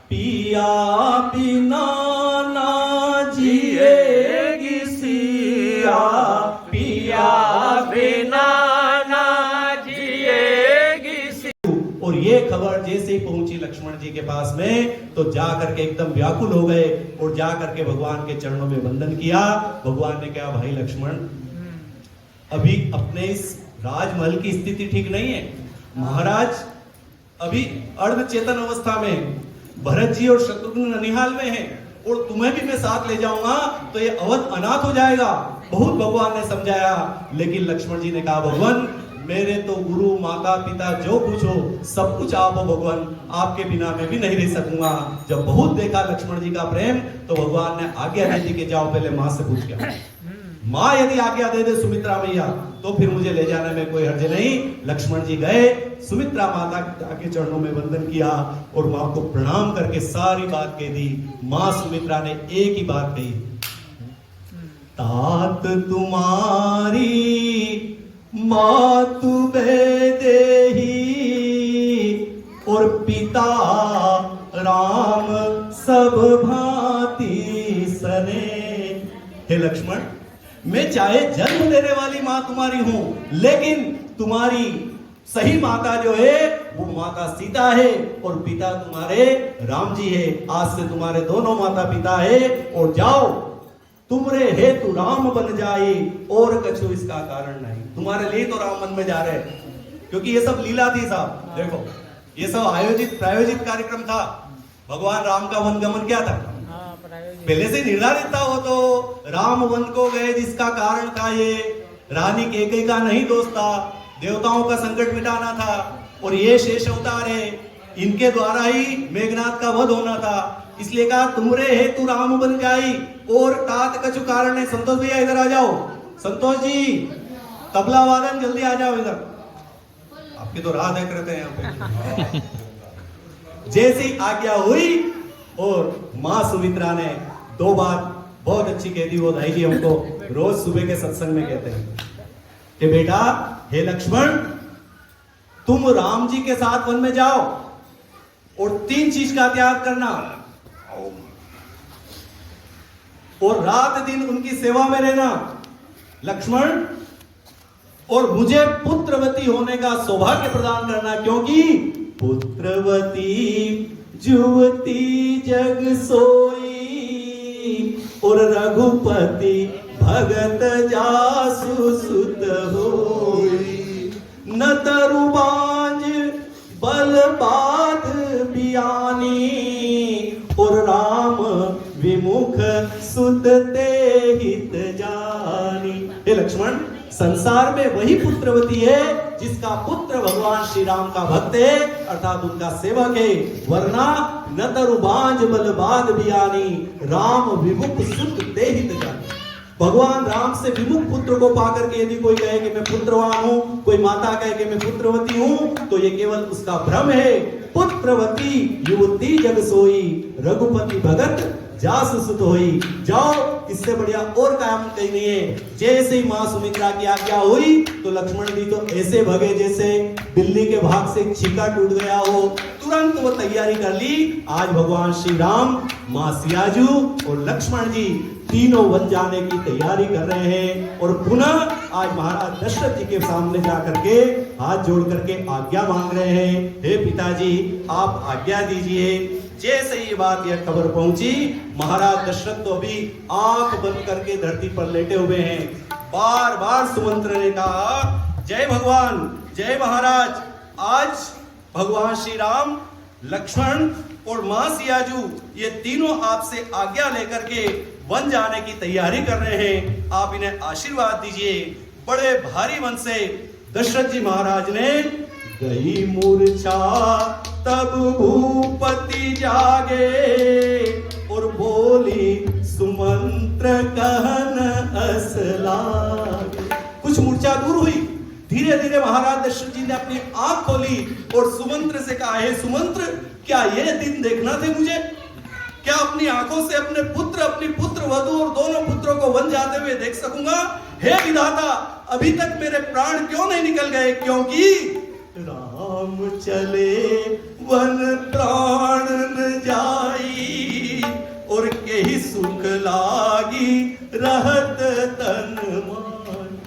C: पिया बिना ना जिएगी सिया, पिया बिना ना जिएगी सिया। और ये खबर जैसे ही पहुंची लक्ष्मण जी के पास में तो जा करके एकदम व्याकुल हो गए और जा करके भगवान के चरणों में वंदन किया। भगवान ने कहा, भाई लक्ष्मण, अभी अपने इस राजमहल की स्थिति ठीक नहीं है। महाराज अभी अर्ध चेतन अवस्था में, भरत जी और शत्रुघ्न ननिहाल में हैं और तुम्हें भी मैं साथ ले जाऊंगा तो ये अवध अनाथ हो जाएगा। बहुत भगवान ने समझाया, लेकिन लक्ष्मण जी ने कहा, भगवान मेरे तो गुरु माता पिता जो कुछ हो सब कुछ आप हो भगवान, आपके बिना मैं भी नहीं रह सकूंगा। जब बहुत देखा लक्ष्मण जी का प्रेम तो भगवान ने आज्ञा दी थी कि जाओ पहले माँ से पूछ के। माँ यदि आज्ञा दे दे सुमित्रा मैया तो फिर मुझे ले जाने में कोई हर्ज नहीं। लक्ष्मण जी गए, सुमित्रा माता के चरणों में वंदन किया और माँ को प्रणाम करके सारी बात कह दी। माँ सुमित्रा ने एक ही बात कही, तात तुम्हारी मातु देही और पिता राम सब भांति सने। हे लक्ष्मण, मैं चाहे जन्म देने वाली माँ तुम्हारी हूं, लेकिन तुम्हारी सही माता जो है वो माता सीता है और पिता तुम्हारे राम जी है। आज से तुम्हारे दोनों माता पिता है और जाओ तुमरे हेतु राम बन जाए और कछु इसका कारण नहीं। तुम्हारे लिए तो राम मन में जा रहे हैं, क्योंकि ये सब लीला थी साहब। देखो ये सब आयोजित प्रायोजित कार्यक्रम था। भगवान राम का वन गमन क्या था? पहले से निर्धारित था। वो तो राम वन को गए जिसका कारण था ये रानी कैकेयी का नहीं दोष था, देवताओं का संकट मिटाना था और ये शेष अवतार है, इनके द्वारा ही मेघनाथ का वध होना था। इसलिए कहा तुमरे हेतु राम बन जाई और तात कछु कारण है। संतोष भैया इधर आ जाओ। संतोष जी तबला वादन जल्दी आ जाओ इधर, आपकी तो राह देख रहे थे यहाँ पे। जैसी आज्ञा हुई और माँ सुमित्रा ने दो बात बहुत अच्छी कह दी। वो दाई जी हमको रोज सुबह के सत्संग में कहते हैं कि बेटा, हे लक्ष्मण, तुम राम जी के साथ वन में जाओ और 3 चीज का त्याग करना और रात दिन उनकी सेवा में रहना लक्ष्मण, और मुझे पुत्रवती होने का सौभाग्य प्रदान करना, क्योंकि पुत्रवती जुवती जग सोई और रघुपति भगत जासु सुत होई। न तरु बांझ बल बाध बियानी और राम विमुख सुत ते हित जानी। हे लक्ष्मण, संसार में वही पुत्रवती है
E: जिसका पुत्र भगवान श्री राम का भक्त है अर्थात उनका सेवक है, वरना न तरु बांझ बलबाद बियानी राम विमुख सुत देहित जानी। भगवान राम से विमुख पुत्र को पाकर के यदि कोई कहे कि मैं पुत्रवान हूं, कोई माता कहे कि मैं पुत्रवती हूं, तो ये केवल उसका भ्रम है। पुत्रवती युवती जग सोई रघुपति भगत जास सुत होई। जाओ, इससे बढ़िया और काम कहीं नहीं है। जैसे ही मां सुमित्रा की आज्ञा हुई तो लक्ष्मण जी तो ऐसे भगे जैसे बिल्ली के भाग से छिका टूट गया हो। तुरंत वो तैयारी कर ली। आज भगवान श्री राम, मां सियाजू और लक्ष्मण जी तीनों वन जाने की तैयारी कर रहे हैं और पुनः आज महाराज दशरथ जी के सामने जाकर के हाथ जोड़ करके आज्ञा मांग रहे हैं। हे पिताजी, आप आज्ञा दीजिए। जैसे ये बात यह खबर पहुंची, महाराज दशरथ तो अभी आंख बंद करके धरती पर लेटे हुए हैं। बार बार सुमंत्र ने कहा, जय भगवान, जय महाराज। आज भगवान श्री राम, लक्ष्मण और मां सियाजू ये तीनों आपसे आज्ञा लेकर के वन जाने की तैयारी कर रहे हैं। आप इन्हें आशीर्वाद दीजिए। बड़े भारी मन से दशरथ जी महाराज ने गई मूर्छा तब भूपति जागे और बोली सुमंत्र कहन असलागे। कुछ मूर्छा दूर हुई। धीरे धीरे महाराज दशरथ जी ने अपनी आंख खोली और सुमंत्र से कहा, हे सुमंत्र, क्या ये दिन देखना थे मुझे? क्या अपनी आंखों से अपने पुत्र, अपनी पुत्र वधु और दोनों पुत्रों को वन जाते हुए देख सकूंगा? हे विधाता, अभी तक मेरे प्राण क्यों नहीं निकल गए? क्योंकि राम चले वन प्राण न जाई और कही सुख लागी रहत तन मान।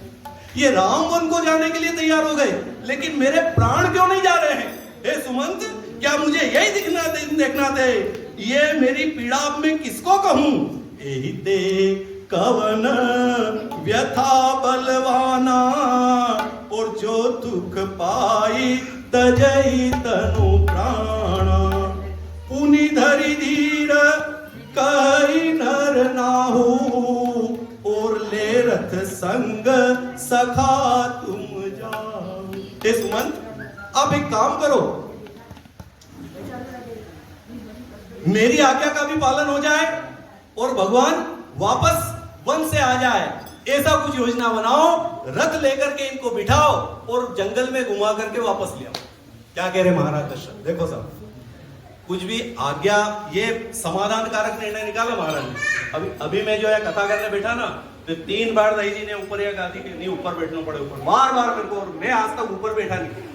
E: ये राम वन को जाने के लिए तैयार हो गए, लेकिन मेरे प्राण क्यों नहीं जा रहे हैं? हे सुमंत, क्या मुझे यही देखना थे? ये मेरी पीड़ा अब मैं किसको कहूं? यही दे कवन व्यथा बलवाना और जो दुख पाई तजई तनु प्राणा। पुनि धरि धीर कई नर नाहू और ले रथ संग सखा तुम जाओ। हे सुमंत, आप एक काम करो, मेरी आज्ञा का भी पालन हो जाए और भगवान वापस वन से आ जाए। ऐसा कुछ योजना बनाओ, रथ लेकर के इनको बिठाओ और जंगल में घुमा करके वापस ले आओ। क्या कह रहे महाराज दशरथ? देखो साहब, कुछ भी आज्ञा, ये समाधान कारक निर्णय निकाला महाराज ने। अभी मैं जो है कथा करने बैठा ना, तो 3 बार दाई जी ने ऊपर या गादी के नहीं ऊपर बैठना पड़े, ऊपर बार बार मेरे को, और मैं आज तक ऊपर बैठा नहीं।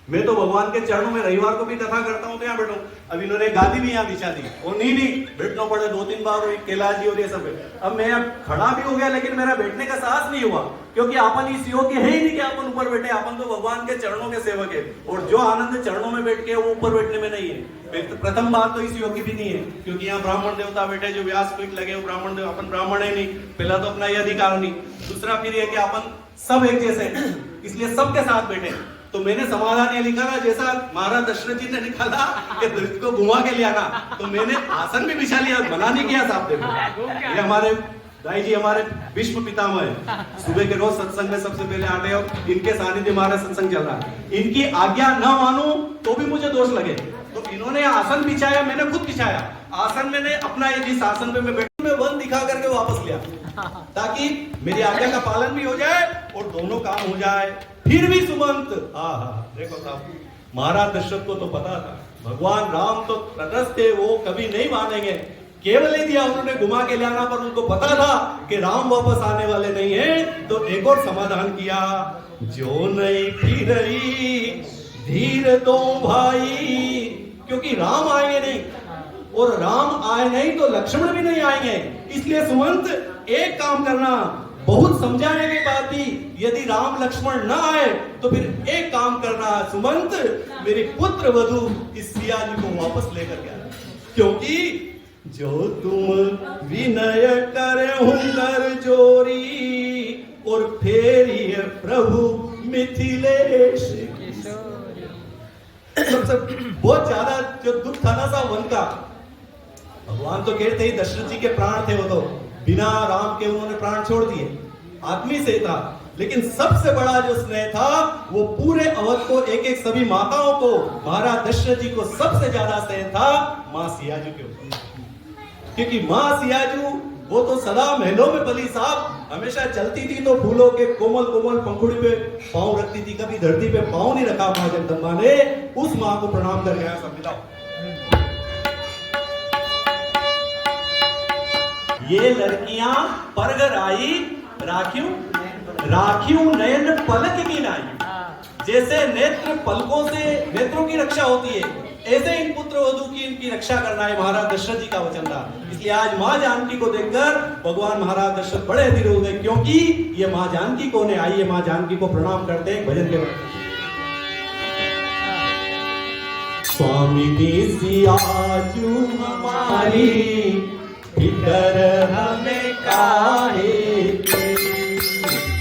E: मैं तो भगवान के चरणों में रविवार को भी कथा करता हूँ तो यहाँ बैठूं। अब इन्होंने गादी भी यहाँ बिछा दी और नहीं बैठना पड़े, 2-3 बार हुई, कैलाश जी और ये सब। अब मैं खड़ा भी हो गया, लेकिन मेरा बैठने का साहस नहीं हुआ, क्योंकि अपन इस योग के है ही नहीं कि अपन ऊपर बैठे। अपन तो भगवान के चरणों के सेवक है और जो आनंद चरणों में बैठ के वो ऊपर बैठने में नहीं है। प्रथम बात तो इस योग की भी नहीं है, क्योंकि यहाँ ब्राह्मण देवता बैठे, जो व्यासपीठ लगे वो ब्राह्मण देव, अपन ब्राह्मण है नहीं, पहला तो अपना ये अधिकार नहीं। दूसरा फिर ये कि अपन सब एक जैसे हैं, इसलिए सबके साथ बैठे। तो मैंने समाधान ये लिखा ना, जैसा महाराज दशरथ जी ने निकाला कि दृष्ट को घुमा के लिया ना, तो मैंने आसन भी बिछा लिया, मना नहीं किया साहब। देखो, ये हमारे दाई जी हमारे विश्व पितामह है। सुबह के रोज सत्संग में सबसे पहले आते हो, इनके सानिध्य हमारा सत्संग चल रहा है। इनकी आज्ञा न मानूं तो भी मुझे दोष लगे, तो इन्होंने आसन बिछाया, मैंने खुद बिछाया आसन। मैंने अपना ये जिस आसन पे मैं बैठा, मैं वन दिखा करके वापस लिया, ताकि मेरी आज्ञा का पालन भी हो जाए और दोनों काम हो जाए। फिर भी सुमंत, देखो साहब, महाराज दशरथ को तो पता था भगवान राम तो तटस्थ थे, वो कभी नहीं मानेंगे। केवल ही दिया उन्होंने घुमा के लाना, पर उनको पता था कि राम वापस आने वाले नहीं है, तो एक और समाधान किया। जो नहीं फिर धीर दो भाई, क्योंकि राम आएंगे नहीं, और राम आए नहीं तो लक्ष्मण भी नहीं आएंगे। इसलिए सुमंत, एक काम करना, बहुत समझाने के बाद भी यदि राम लक्ष्मण न आए तो फिर एक काम करना सुमंत, मेरे पुत्र वधु इस सिया जी को वापस लेकर के आना, क्योंकि जो तुम विनय करे हुनर जोरी और फेरी प्रभु मिथिलेश। बहुत ज्यादा जो दुख था ना साहब वन का, भगवान तो कहते ही दशरथ जी के प्राण थे, वो तो बिना राम के उन्होंने प्राण छोड़ दिए, आदमी से था, लेकिन सबसे बड़ा जो स्नेह था वो पूरे अवध को, एक एक सभी माताओं को, महाराज दशरथ जी को सबसे ज्यादा स्नेह था माँ सियाजू के ऊपर। क्योंकि माँ सियाजू वो तो सदा महलों में पली साहब, हमेशा चलती थी तो फूलों के कोमल कोमल पंखुड़ी पे पांव रखती थी, कभी धरती पे पांव नहीं रखा माँ जगदम्बा ने। उस माँ को प्रणाम कर गया समझाओ। ये लड़कियां परगर आई राखियों नयन पलक की नाई। जैसे नेत्र पलकों से नेत्रों की रक्षा होती है, ऐसे इन पुत्र वधू की इनकी रक्षा करना है, महाराज दशरथ जी का वचन था। इसलिए आज माँ जानकी को देखकर भगवान महाराज दशरथ बड़े अधीर हो गए, क्योंकि ये माँ जानकी को ने आई है। माँ जानकी को प्रणाम करते हैं भजन के बाद। स्वामी सियाजू हमारी फिकर हमें काहे की,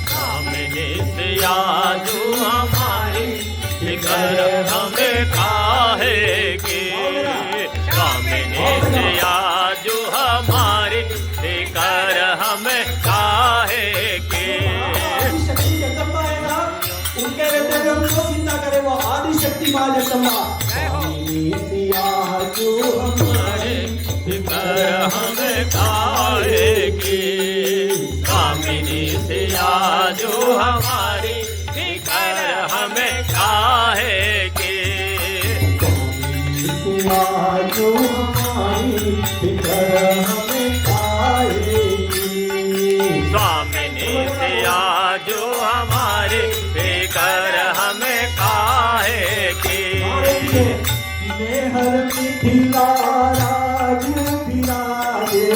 A: सामने सियाजू हमारी फिकर हमें काहे की, सामने सियाजू हमारी फिकर हमें काहे की।
E: शक्ति जगदम्बा है ना, उनके रहते हुए हम क्यों चिंता करें, वो आदि शक्ति माँ जगदम्बा। स्वामी सियाजू हमारी
A: फिकर हमें काहे की, स्वामिनी सियाजू हमारी फिकर हमें काहे की,
E: सियाजू हमारी फिकर हमें काहे की,
A: स्वामिनी सियाजू हमारी फिकर हमें काहे की।
E: नेहर मिथिला राज विराजे,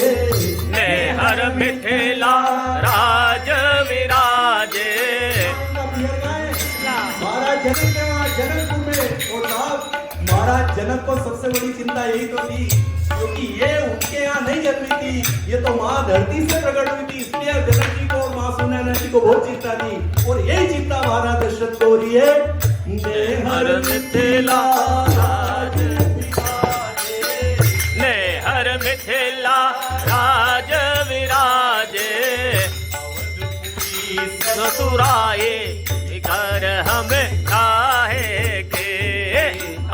A: नेहर मिथिला राज विराजे।
E: महाराज जनक के वहाँ जनकपुर में, और साहब महाराज जनक को सबसे बड़ी चिंता यही तो थी, क्योंकि ये उनके यहाँ नहीं जन्मी थी, ये तो माँ धरती से प्रकट हुई थी। इसलिए जनक जी को और माँ सुनैना जी को बहुत चिंता थी, और यही चिंता महाराज दशरथ को हो रही है। नेहर मिथिला राज विराजे,
A: नेहर मिथिला राज विराजे। ससुराए घर हमें काहे के,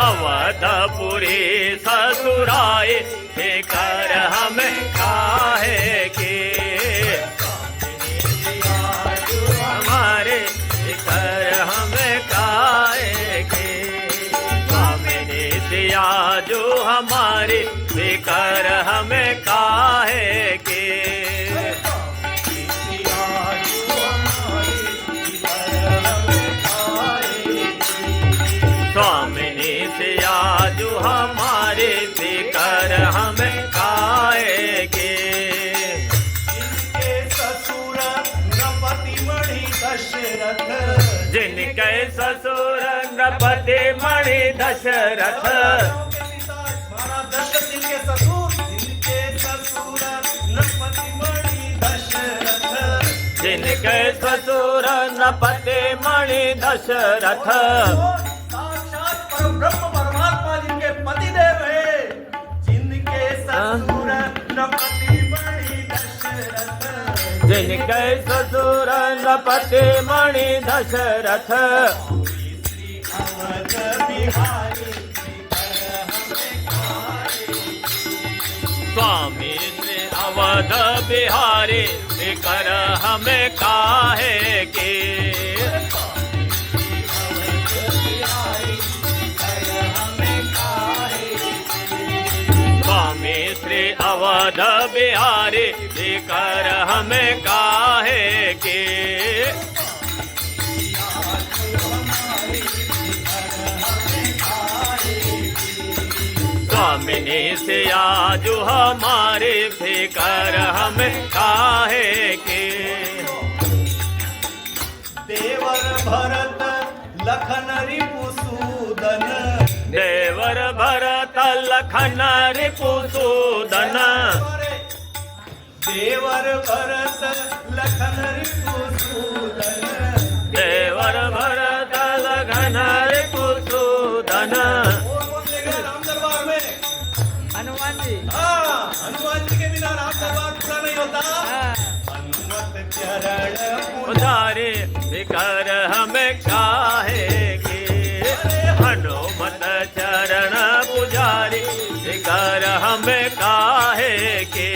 A: अवधपुरी ससुराए घर हमें काहे के, हमारे घर हमें काहे के, स्वामिनी सियाजू हमारी फिकर हमें काहे के। स्वामिनी सियाजू हमारे फिकर हमें काहे के,
E: जिनके ससुर नृपति मणि दशरथ,
A: जिनके ससुर नृपति मणि दशरथ।
E: महाराज दशरथ जिनके ससुर, जिनके ससुर नृपति मणि दशरथ,
A: जिनके ससुर नृपति मणि दशरथ।
E: साक्षात परब्रह्म परमात्मा जिनके पतिदेव है, जिनके ससुर नृपति मणि दशरथ,
A: जिनके ससुर नृपति मणि दशरथ।
E: श्री अवध बिहारी
A: स्वामी श्री अवध बिहारी फिकर हमें काहे के, स्वामी श्री अवध बिहारी फिकर हमें काहे के। स्वामिनी सियाजू हमारे फिकर हमें काहे के।
E: देवर भरत लखन रिपुसूदन,
A: देवर भरत लखन रिपुसूदन,
E: देवर भरत लखन रिपुसूदन,
A: देवर भरत लखन रिपुसूदन।
E: और बोलेगा राम दरबार में
D: हनुमान जी।
E: हनुमान जी के बिना राम दरबार पूरा नहीं होता। हनुमत चरण
A: उधारे फिकर हमें काहे की, हनुमत चरण पुजारी फिकर हमें काहे की।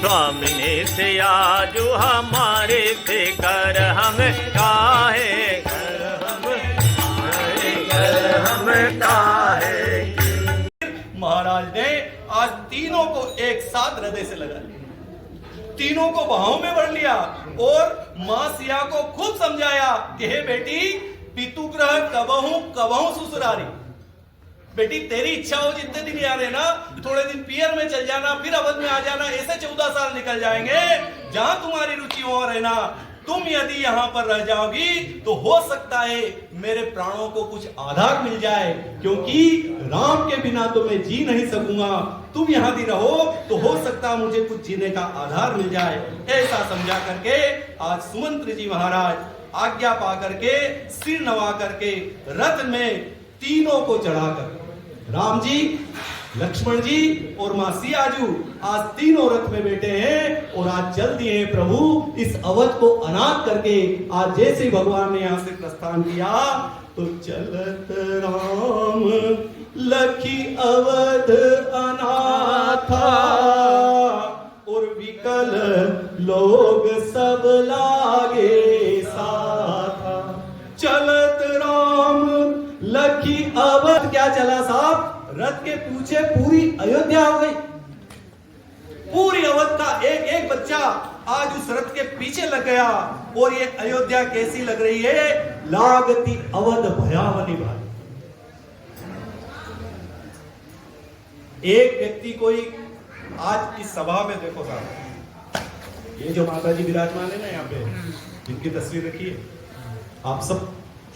A: स्वामी ने से आजू हमारे फिकर हमें काहे, हमें काहे।
E: महाराज ने आज तीनों को एक साथ हृदय से लगा लिया, तीनों को बाहों में भर लिया और मां सिया को खूब समझाया कि हे बेटी, पितुग्रह कबहू ससुरारी। बेटी तेरी इच्छा हो जितने दिन यहाँ रहना, थोड़े दिन पियर में चल जाना, फिर अवध में आ जाना, ऐसे 14 साल निकल जाएंगे। जहां तुम्हारी रुचि हो रहना, तुम यदि यहाँ पर रह जाओगी तो हो सकता है मेरे प्राणों को कुछ आधार मिल जाए, क्योंकि राम के बिना तो मैं जी नहीं सकूंगा। तुम यहाँ भी रहो तो हो सकता मुझे कुछ जीने का आधार मिल जाए। ऐसा समझा करके आज सुमंत्र जी महाराज आज्ञा पा करके सिर नवा करके रथ में तीनों को चढ़ाकर राम जी, लक्ष्मण जी और मां सियाजू आज तीनों रथ में बैठे हैं और आज चल दिए हैं प्रभु इस अवध को अनाथ करके। आज जैसे ही भगवान ने यहां से प्रस्थान किया तो चलत राम लखी अवध अनाथा और विकल लोग सब लागे साथा। चलत राम लखी अवध, क्या चला साहब? रथ के पीछे पूरी अयोध्या हो गई। पूरी अवध का एक एक बच्चा आज उस रथ के पीछे लग गया और ये अयोध्या कैसी लग रही है? लागती अवध भयावनी भाई। एक व्यक्ति कोई आज इस सभा में देखो साहब, ये जो माता जी विराजमान है ना यहाँ पे, जिनकी तस्वीर रखी है, आप सब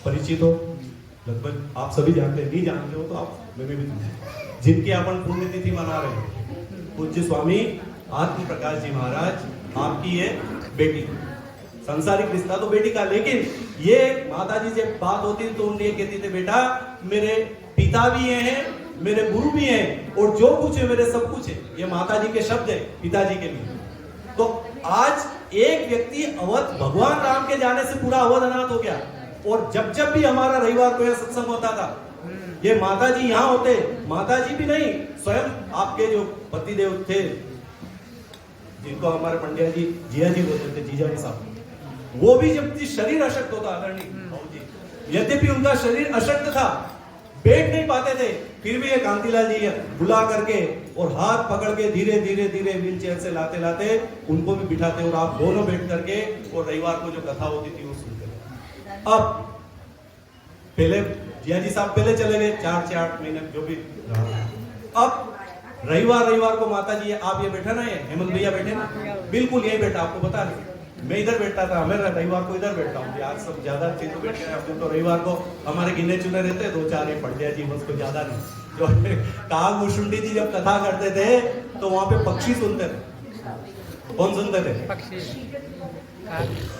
E: परिचित हो, लगभग आप सभी जानते हैं, नहीं जानते हो तो आप मैं भी जिनकी अपन पुण्यतिथि मना रहे हैं, पूज्य स्वामी आत्म प्रकाश जी महाराज, आपकी ये बेटी। संसारिक रिश्ता तो बेटी का, लेकिन ये माता जी से बात होती तो उन्हें कहती थे, बेटा मेरे पिता भी हैं, मेरे गुरु भी हैं और जो कुछ है मेरे सब कुछ है। ये माता जी के शब्द है पिताजी के लिए। तो आज एक व्यक्ति अवध, भगवान राम के जाने से पूरा अवध अनाथ हो गया। और जब जब भी हमारा रविवार को यह सत्संग होता था, ये माता जी यहाँ होते, माता जी भी नहीं, स्वयं आपके जो पतिदेव थे, जिनको हमारे पंडिया जी जिया जी बोलते थे, जीजा जी साहब, वो भी जब शरीर अशक्त होता, आदरणीय, यद्यपि उनका शरीर अशक्त था, बैठ नहीं पाते थे, फिर भी ये कांतिलाल जी बुला करके और हाथ पकड़ के धीरे धीरे धीरे व्हील चेयर से लाते लाते उनको भी बिठाते और आप दोनों बैठ करके और रविवार को जो कथा होती थी वो सुनते। अब पहले जिया जी साहब पहले चले गए, 4 से 8 महीने जो भी रहा। अब रविवार को माता जी, आप ये बैठा ना, ये हेमंत भैया बैठे ना, बिल्कुल यही बैठा, आपको बता रहे। मैं इधर बैठता था, मैं रविवार को इधर बैठता हूँ। आज सब ज्यादा चीजों बैठे हैं, तो रविवार को हमारे गिने चुने रहते, 2-4 ये पंडिया जी, बस को ज्यादा नहीं। जो काग मुशुंडी जी जब कथा करते थे तो वहां पे पक्षी सुनते थे। कौन सुनते थे?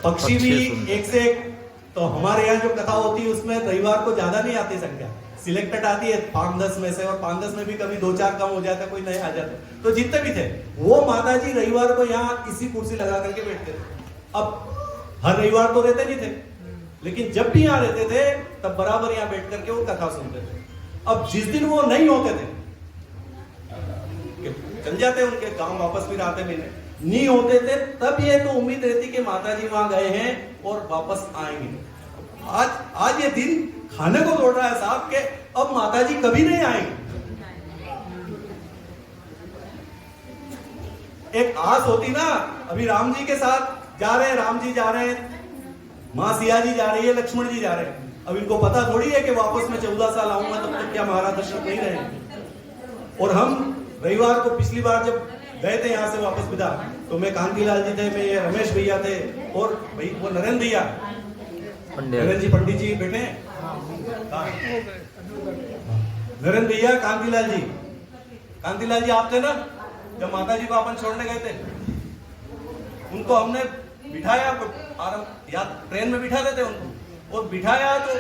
E: पक्षी भी एक से एक। तो हमारे यहाँ जो कथा होती है उसमें रविवार को ज्यादा नहीं आती संख्या, सिलेक्टेड आती है 5-10 में से, और 5-10 में भी कभी 2-4 कम हो जाता है, कोई नए आ जाते, तो जितने भी थे वो माता जी रविवार को यहाँ इसी कुर्सी लगा करके बैठते थे। अब हर रविवार तो रहते नहीं थे, लेकिन जब भी यहाँ रहते थे तब बराबर यहाँ बैठ करके वो कथा सुनते थे। अब जिस दिन वो नहीं होते थे, चल जाते उनके गांव, वापस फिर आते महीने, नहीं होते थे, तब ये तो उम्मीद रहती कि माता जी वहां गए हैं और वापस आएंगे। आज ये दिन खाने को दौड़ रहा है साहब के अब माता जी कभी नहीं आएंगे। एक आस होती ना, अभी राम जी के साथ जा रहे हैं, राम जी जा रहे हैं, मां सिया जी जा रही है, लक्ष्मण जी जा रहे हैं। अब इनको पता थोड़ी है कि वापस में 14 साल आऊंगा तब तक क्या महाराज दशरथ नहीं रहेंगे। और हम रविवार को पिछली बार जब गए थे यहाँ से वापस विदा, तो मैं कांतिलाल जी थे, मैं ये रमेश भैया थे, और भाई वो नरेंद्र भैया, नरेंद्र जी पंडित जी बैठे हैं, नरेंद्र भैया, कांतिलाल जी आप थे ना जब माता जी को अपन छोड़ने गए थे। उनको हमने बिठाया, याद ट्रेन में बिठा देते उनको, और बिठाया तो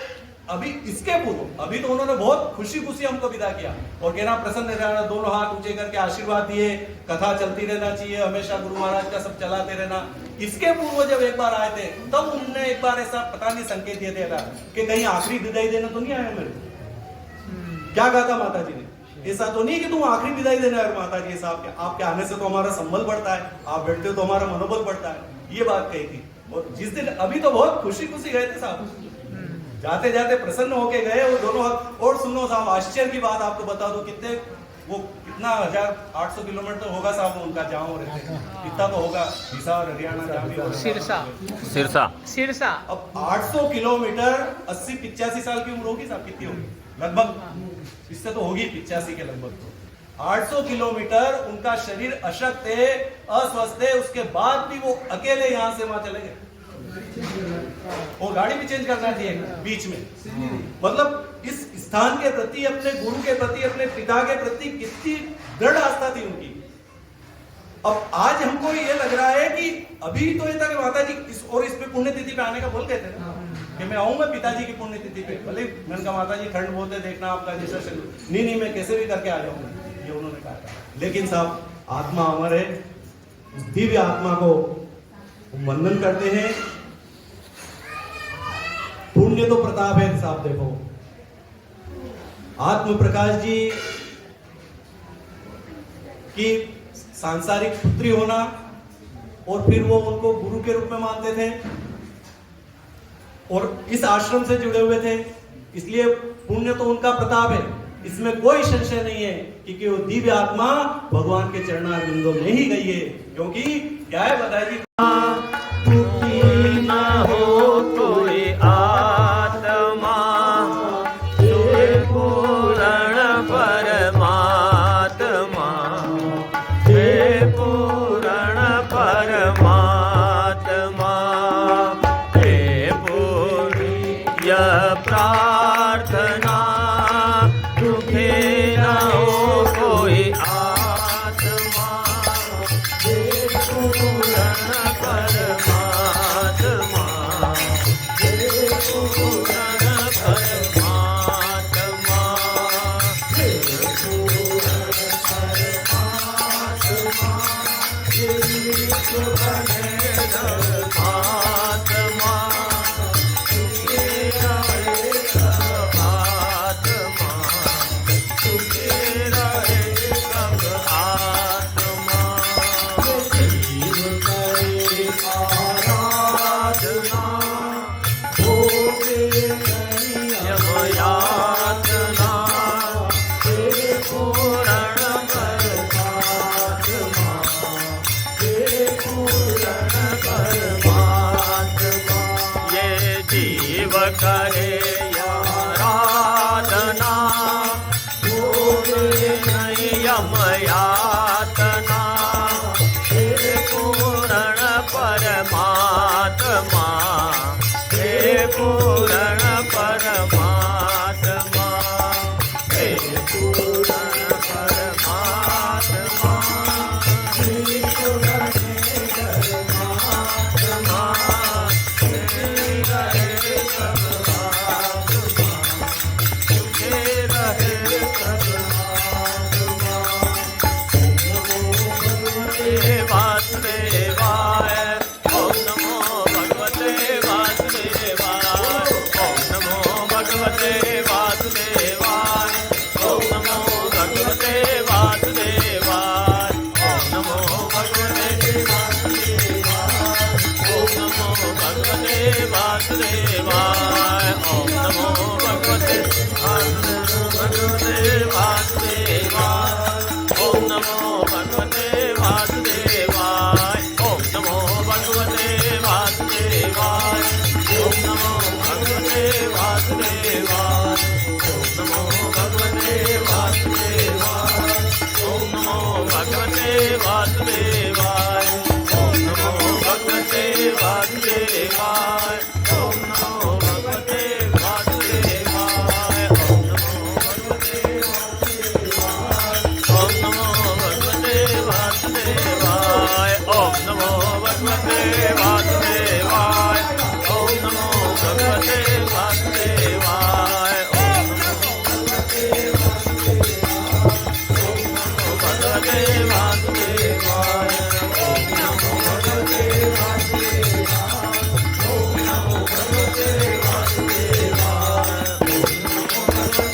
E: अभी इसके पूर्व अभी तो उन्होंने बहुत खुशी खुशी हमको विदा किया और कहना प्रसन्न रहना, दोनों हाथ ऊंचे करके आशीर्वाद दिए, कथा चलती रहना चाहिए, हमेशा गुरु महाराज का सब चलाते रहना। इसके पूर्व जब एक बार आए थे तब उनने एक बार ऐसा पता नहीं संकेत दिए थे कि कहीं आखिरी विदाई देना तो नहीं आया मेरे को। क्या कहा था माता जी ने, ऐसा तो नहीं कि तुम आखिरी विदाई देना है माता जी, साहब आपके आने से तो हमारा संबल बढ़ता है, आप बैठते हो तो हमारा मनोबल बढ़ता है, ये बात कही थी। और जिस दिन अभी तो बहुत खुशी खुशी गए थे साहब, जाते जाते प्रसन्न होके गए वो दोनों हाथ। और सुनो साहब, आश्चर्य की बात आपको बता दो, कितना 1800 किलोमीटर होगा साहब उनका जहाँ हो रहे थे, इतना तो होगा हिसार हरियाणा जहाँ भी हो रहे थे।
B: सिरसा
E: अब 800 किलोमीटर 80-85 साल की उम्र होगी साहब, कितनी होगी लगभग, इससे तो होगी 85 के लगभग। तो 800 किलोमीटर उनका शरीर अशक्त है, अस्वस्थ है, उसके बाद भी वो अकेले यहाँ से वहां चले गए और गाड़ी भी चेंज करना चाहिए बीच में। मतलब इस स्थान के प्रति, अपने गुरु के प्रति, अपने पिता के प्रति कितनी दृढ़ आस्था थी उनकी। अब आज हमको ये लग रहा है कि अभी तो ये था कि माता जी इस पे पुण्यतिथि पे आने का बोल गए थे कि मैं आऊंगा पिताजी की पुण्यतिथि पे, भले मैंने कहा माता जी ठंड बोलते देखना आपका जैसा शरीर, नहीं मैं कैसे भी करके आ जाऊंगा, ये उन्होंने कहा। लेकिन साहब आत्मा अमर है, उस दिव्य आत्मा को वंदन करते हैं। पुण्य तो प्रताप है साहब, देखो आत्म प्रकाश जी की सांसारिक पुत्री होना और फिर वो उनको गुरु के रूप में मानते थे और इस आश्रम से जुड़े हुए थे, इसलिए पुण्य तो उनका प्रताप है, इसमें कोई संशय नहीं है कि वो दिव्य आत्मा भगवान के चरणारविंदों में ही गई है। क्योंकि क्या है बताइए जी,
B: दुखी न हो कोई आत्मा, हे पूर्ण परमात्मा, हे पूर्ण परमात्मा, हे पूर्ण प्रार्थना, दुखी न हो कोई आत्मा, हे पूर्ण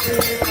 A: से